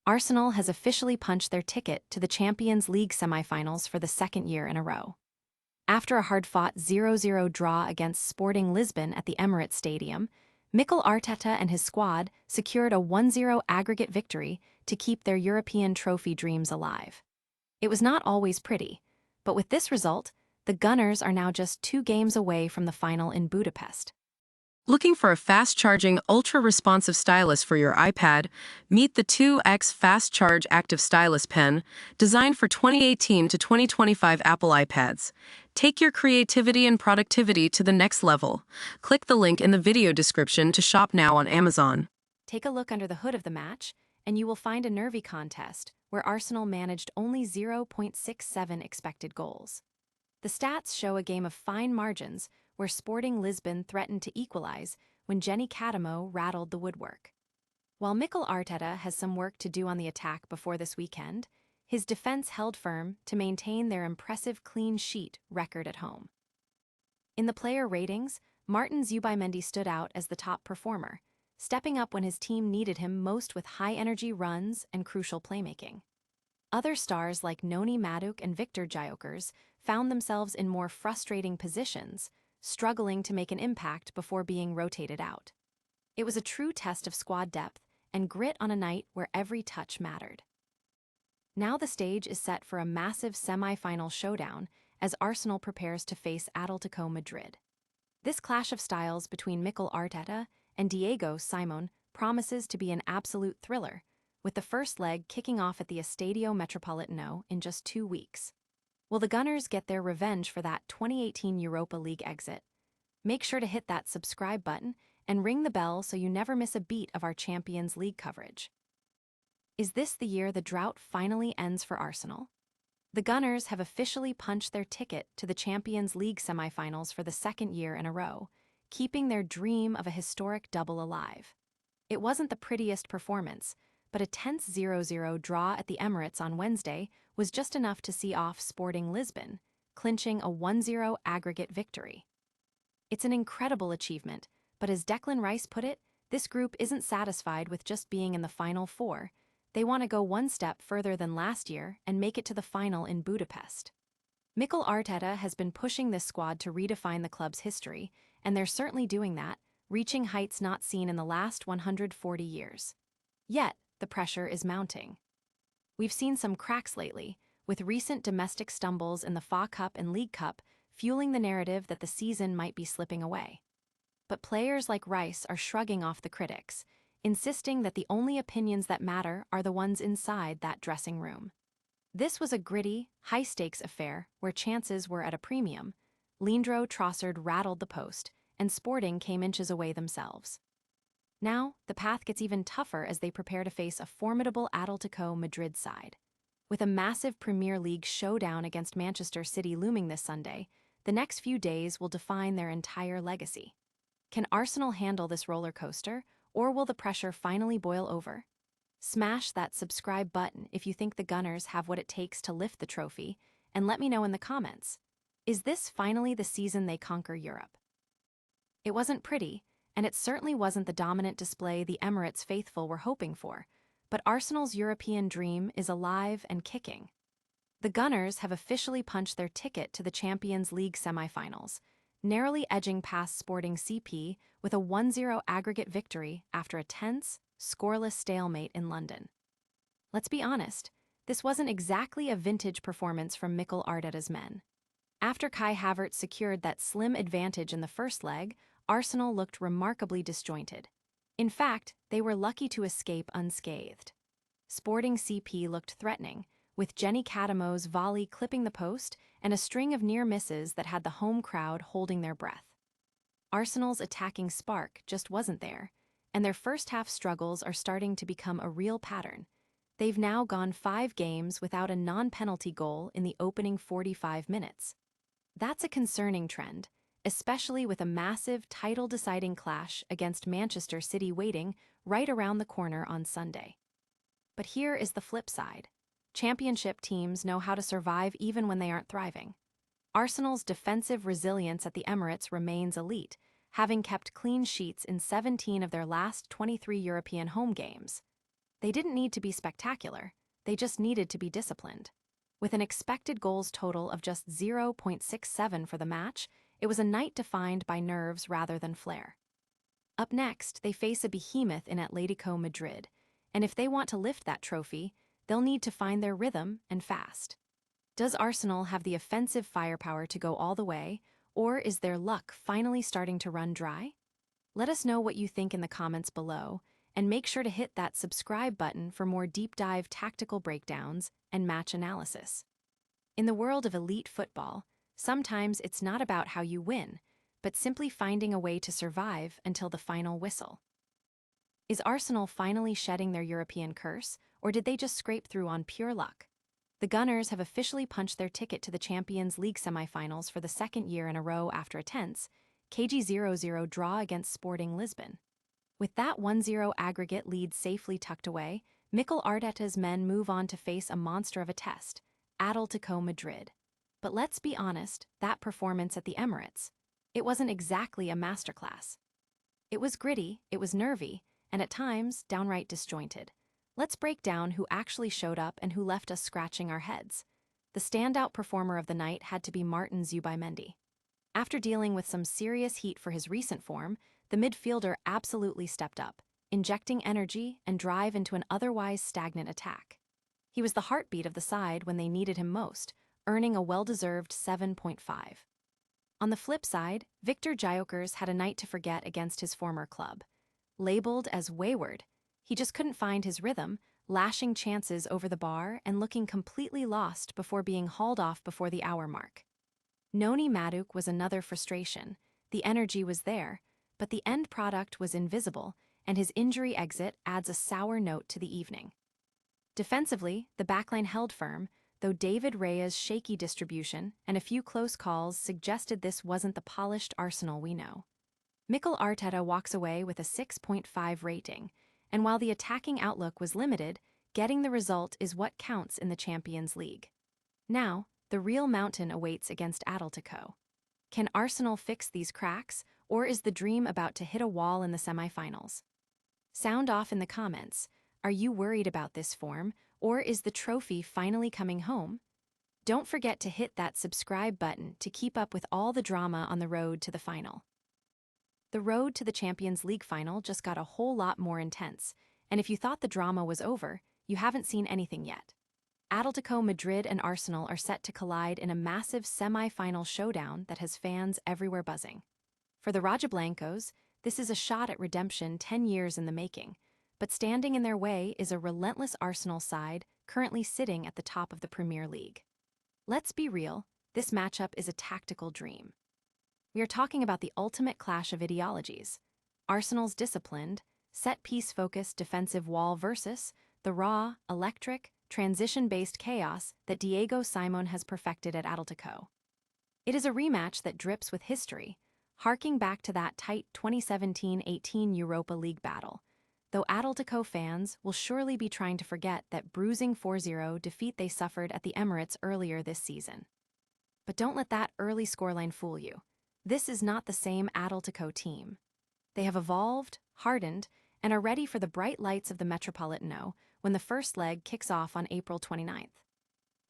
Arsenal has officially punched their ticket to the Champions League semifinals for the second year in a row. After a hard-fought 0-0 draw against Sporting Lisbon at the Emirates Stadium, Mikel Arteta and his squad secured a 1-0 aggregate victory to keep their European trophy dreams alive. It was not always pretty, but with this result, the Gunners are now just 2 games away from the final in Budapest. Looking for a fast-charging, ultra-responsive stylus for your iPad? Meet the 2X Fast Charge Active Stylus Pen, designed for 2018 to 2025 Apple iPads. Take your creativity and productivity to the next level. Click the link in the video description to shop now on Amazon. Take a look under the hood of the match, and you will find a nervy contest where Arsenal managed only 0.67 expected goals. The stats show a game of fine margins where Sporting Lisbon threatened to equalize when Jenny Catamo rattled the woodwork. While Mikel Arteta has some work to do on the attack before this weekend, his defense held firm to maintain their impressive clean sheet record at home. In the player ratings, Martin Zubimendi stood out as the top performer, stepping up when his team needed him most with high-energy runs and crucial playmaking. Other stars like Noni Madueke and Victor Gyökeres found themselves in more frustrating positions, struggling to make an impact before being rotated out. It was a true test of squad depth and grit on a night where every touch mattered. Now the stage is set for a massive semi-final showdown as Arsenal prepares to face Atletico Madrid. This clash of styles between Mikel Arteta and Diego Simeone promises to be an absolute thriller, with the first leg kicking off at the Estadio Metropolitano in just 2 weeks. Will the Gunners get their revenge for that 2018 Europa League exit? Make sure to hit that subscribe button and ring the bell so you never miss a beat of our Champions League coverage. Is this the year the drought finally ends for Arsenal? The Gunners have officially punched their ticket to the Champions League semifinals for the second year in a row, keeping their dream of a historic double alive. It wasn't the prettiest performance, but a tense 0-0 draw at the Emirates on Wednesday was just enough to see off Sporting Lisbon, clinching a 1-0 aggregate victory. It's an incredible achievement, but as Declan Rice put it, this group isn't satisfied with just being in the Final Four. They want to go one step further than last year and make it to the final in Budapest. Mikel Arteta has been pushing this squad to redefine the club's history, and they're certainly doing that, reaching heights not seen in the last 140 years. Yet, the pressure is mounting. We've seen some cracks lately, with recent domestic stumbles in the FA Cup and League Cup fueling the narrative that the season might be slipping away. But players like Rice are shrugging off the critics, insisting that the only opinions that matter are the ones inside that dressing room. This was a gritty, high-stakes affair where chances were at a premium. Leandro Trossard rattled the post, and Sporting came inches away themselves. Now, the path gets even tougher as they prepare to face a formidable Atletico Madrid side. With a massive Premier League showdown against Manchester City looming this Sunday, the next few days will define their entire legacy. Can Arsenal handle this roller coaster, or will the pressure finally boil over? Smash that subscribe button if you think the Gunners have what it takes to lift the trophy, and let me know in the comments. Is this finally the season they conquer Europe? It wasn't pretty, and it certainly wasn't the dominant display the Emirates faithful were hoping for, but Arsenal's European dream is alive and kicking. The Gunners have officially punched their ticket to the Champions League semifinals, narrowly edging past Sporting CP with a 1-0 aggregate victory after a tense, scoreless stalemate in London. Let's be honest, this wasn't exactly a vintage performance from Mikel Arteta's men. After Kai Havertz secured that slim advantage in the first leg, Arsenal looked remarkably disjointed. In fact, they were lucky to escape unscathed. Sporting CP looked threatening, with Jenny Catamo's volley clipping the post and a string of near misses that had the home crowd holding their breath. Arsenal's attacking spark just wasn't there, and their first-half struggles are starting to become a real pattern. They've now gone 5 games without a non-penalty goal in the opening 45 minutes. That's a concerning trend, especially with a massive title-deciding clash against Manchester City waiting right around the corner on Sunday. But here is the flip side. Championship teams know how to survive even when they aren't thriving. Arsenal's defensive resilience at the Emirates remains elite, having kept clean sheets in 17 of their last 23 European home games. They didn't need to be spectacular, they just needed to be disciplined. With an expected goals total of just 0.67 for the match, it was a night defined by nerves rather than flair. Up next, they face a behemoth in Atletico Madrid, and if they want to lift that trophy, they'll need to find their rhythm and fast. Does Arsenal have the offensive firepower to go all the way, or is their luck finally starting to run dry? Let us know what you think in the comments below, and make sure to hit that subscribe button for more deep dive tactical breakdowns and match analysis. In the world of elite football, sometimes it's not about how you win, but simply finding a way to survive until the final whistle. Is Arsenal finally shedding their European curse, or did they just scrape through on pure luck? The Gunners have officially punched their ticket to the Champions League semifinals for the second year in a row after a tense, KG 0-0 draw against Sporting Lisbon. With that 1-0 aggregate lead safely tucked away, Mikel Arteta's men move on to face a monster of a test, Atletico Madrid. But let's be honest, that performance at the Emirates, it wasn't exactly a masterclass. It was gritty, it was nervy, and at times downright disjointed. Let's break down who actually showed up and who left us scratching our heads. The standout performer of the night had to be Martin Zubimendi. After dealing with some serious heat for his recent form, the midfielder absolutely stepped up, injecting energy and drive into an otherwise stagnant attack. He was the heartbeat of the side when they needed him most, earning a well-deserved 7.5. On the flip side, Victor Gyökeres had a night to forget against his former club. Labeled as wayward, he just couldn't find his rhythm, lashing chances over the bar and looking completely lost before being hauled off before the hour mark. Noni Madueke was another frustration. The energy was there, but the end product was invisible, and his injury exit adds a sour note to the evening. Defensively, the backline held firm, though David Raya's shaky distribution and a few close calls suggested this wasn't the polished Arsenal we know. Mikel Arteta walks away with a 6.5 rating, and while the attacking outlook was limited, getting the result is what counts in the Champions League. Now, the real mountain awaits against Atletico. Can Arsenal fix these cracks, or is the dream about to hit a wall in the semifinals? Sound off in the comments. Are you worried about this form, or is the trophy finally coming home? Don't forget to hit that subscribe button to keep up with all the drama on the road to the final. The road to the Champions League final just got a whole lot more intense, and if you thought the drama was over, you haven't seen anything yet. Atletico Madrid and Arsenal are set to collide in a massive semi-final showdown that has fans everywhere buzzing. For the Rojiblancos, this is a shot at redemption 10 years in the making, but standing in their way is a relentless Arsenal side currently sitting at the top of the Premier League. Let's be real, this matchup is a tactical dream. We are talking about the ultimate clash of ideologies. Arsenal's disciplined, set-piece-focused defensive wall versus the raw, electric, transition-based chaos that Diego Simon has perfected at Atletico. It is a rematch that drips with history, harking back to that tight 2017-18 Europa League battle, though Atletico fans will surely be trying to forget that bruising 4-0 defeat they suffered at the Emirates earlier this season. But don't let that early scoreline fool you. This is not the same Atletico team. They have evolved, hardened, and are ready for the bright lights of the Metropolitano when the first leg kicks off on April 29th.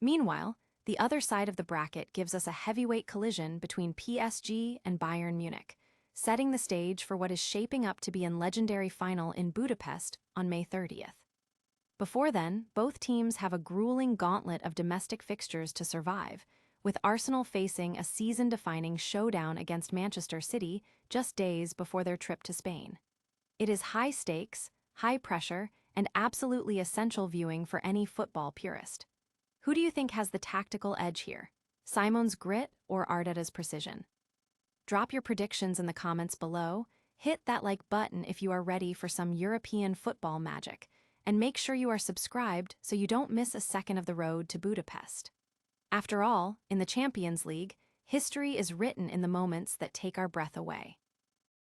Meanwhile, the other side of the bracket gives us a heavyweight collision between PSG and Bayern Munich, setting the stage for what is shaping up to be a legendary final in Budapest on May 30th. Before then, both teams have a grueling gauntlet of domestic fixtures to survive, with Arsenal facing a season-defining showdown against Manchester City just days before their trip to Spain. It is high stakes, high pressure, and absolutely essential viewing for any football purist. Who do you think has the tactical edge here? Simon's grit or Arteta's precision? Drop your predictions in the comments below, hit that like button if you are ready for some European football magic, and make sure you are subscribed so you don't miss a second of the road to Budapest. After all, in the Champions League, history is written in the moments that take our breath away.